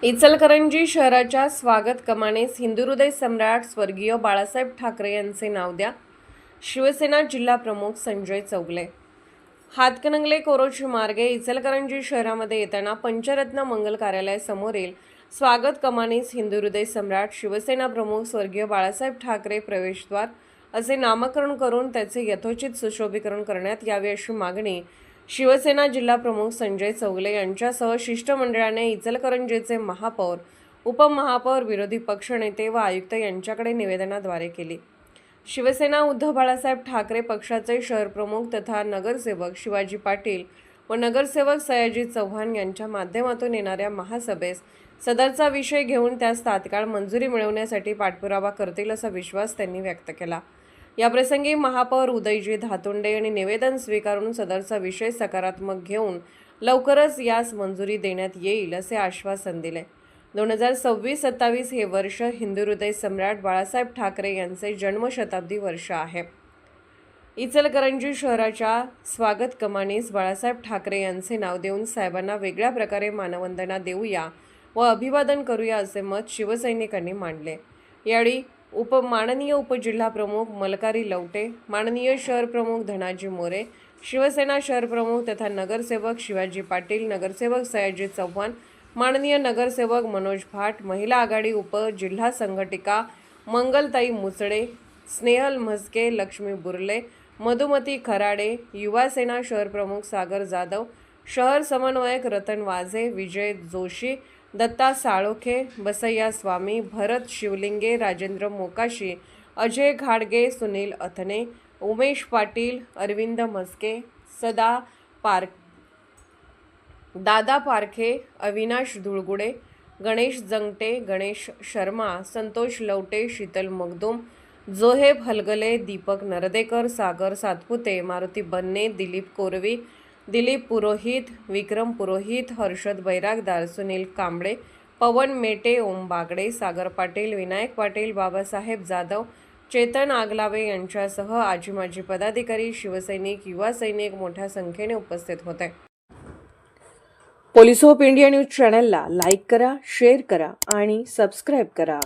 इचलकरंजी शहराच्या स्वागत कमानीस हिंदुहृदय सम्राट स्वर्गीय बाळासाहेब ठाकरे यांचे नाव द्या. शिवसेना जिल्हा प्रमुख संजय चौगले. हातकणंगले कोरोची मार्गे इचलकरंजी शहरामध्ये येताना पंचरत्न मंगल कार्यालयासमोरील स्वागत कमानीस हिंदुहृदय सम्राट शिवसेना प्रमुख स्वर्गीय बाळासाहेब ठाकरे प्रवेशद्वार असे नामकरण करून त्याचे यथोचित सुशोभीकरण करण्यात यावे अशी मागणी शिवसेना जिल्हा प्रमुख संजय चौगले यांच्यासह शिष्टमंडळाने इचलकरंजीचे महापौर, उपमहापौर, विरोधी पक्षनेते व आयुक्त यांच्याकडे निवेदनाद्वारे केली. शिवसेना उद्धव बाळासाहेब ठाकरे पक्षाचे शहर प्रमुख तथा नगरसेवक शिवाजी पाटील व नगरसेवक सयाजी चव्हाण यांच्या माध्यमातून येणाऱ्या महासभेस सदरचा विषय घेऊन त्यास तात्काळ मंजुरी मिळवण्यासाठी पाठपुरावा करतील असा विश्वास त्यांनी व्यक्त केला. याप्रसंगी महापौर उदयजी धातोंडे यांनी निवेदन स्वीकारून सदरचा विषय सकारात्मक घेऊन लवकरच यास मंजुरी देण्यात येईल असे आश्वासन दिले. 2026-27 हे वर्ष हिंदुहृदय सम्राट बाळासाहेब ठाकरे यांचे जन्मशताब्दी वर्ष आहे. इचलकरंजी शहराच्या स्वागत कमानीस बाळासाहेब ठाकरे यांचे नाव देऊन साहेबांना वेगळ्या प्रकारे मानवंदना देऊया व अभिवादन करूया असे मत शिवसैनिकांनी मांडले. यावेळी माननीय उपजिल्हा प्रमुख मलकारी लवटे, माननीय शहर प्रमुख धनाजी मोरे, शिवसेना शहर प्रमुख तथा नगरसेवक शिवाजी पाटील, नगरसेवक सयाजी चव्हाण, माननीय नगरसेवक मनोज भाट, महिला आघाडी उपजिल्हा संघटिका मंगलताई मुचडे, स्नेहल म्हस्के, लक्ष्मी बुर्ले, मधुमती खराडे, युवा सेना शहर प्रमुख सागर जाधव, शहर समन्वयक रतन वाझे, विजय जोशी, दत्ता साळोखे, बसय्या स्वामी, भरत शिवलिंगे, राजेंद्र मोकाशी, अजय घाडगे, सुनील अथने, उमेश पाटील, अरविंद म्हस्के, दादा पारखे, अविनाश धुळगुडे, गणेश जंगटे, गणेश शर्मा, संतोष लवटे, शीतल मगदूम, जोहेब हलगले, दीपक नरदेकर, सागर सातपुते, मारुती बन्ने, दिलीप कोरवी, दिलीप पुरोहित, विक्रम पुरोहित, हर्षद बैरागदार, सुनील कांबळे, पवन मेटे, ओम बागडे, सागर पाटील, विनायक पाटील, बाबासाहेब जाधव, चेतन आगलावे यांच्यासह आजी माजी पदाधिकारी, शिवसैनिक, युवा सैनिक मोठ्या संख्येने उपस्थित होते. पोलीस ऑफ इंडिया न्यूज चॅनलला लाईक करा, शेअर करा आणि सबस्क्राईब करा.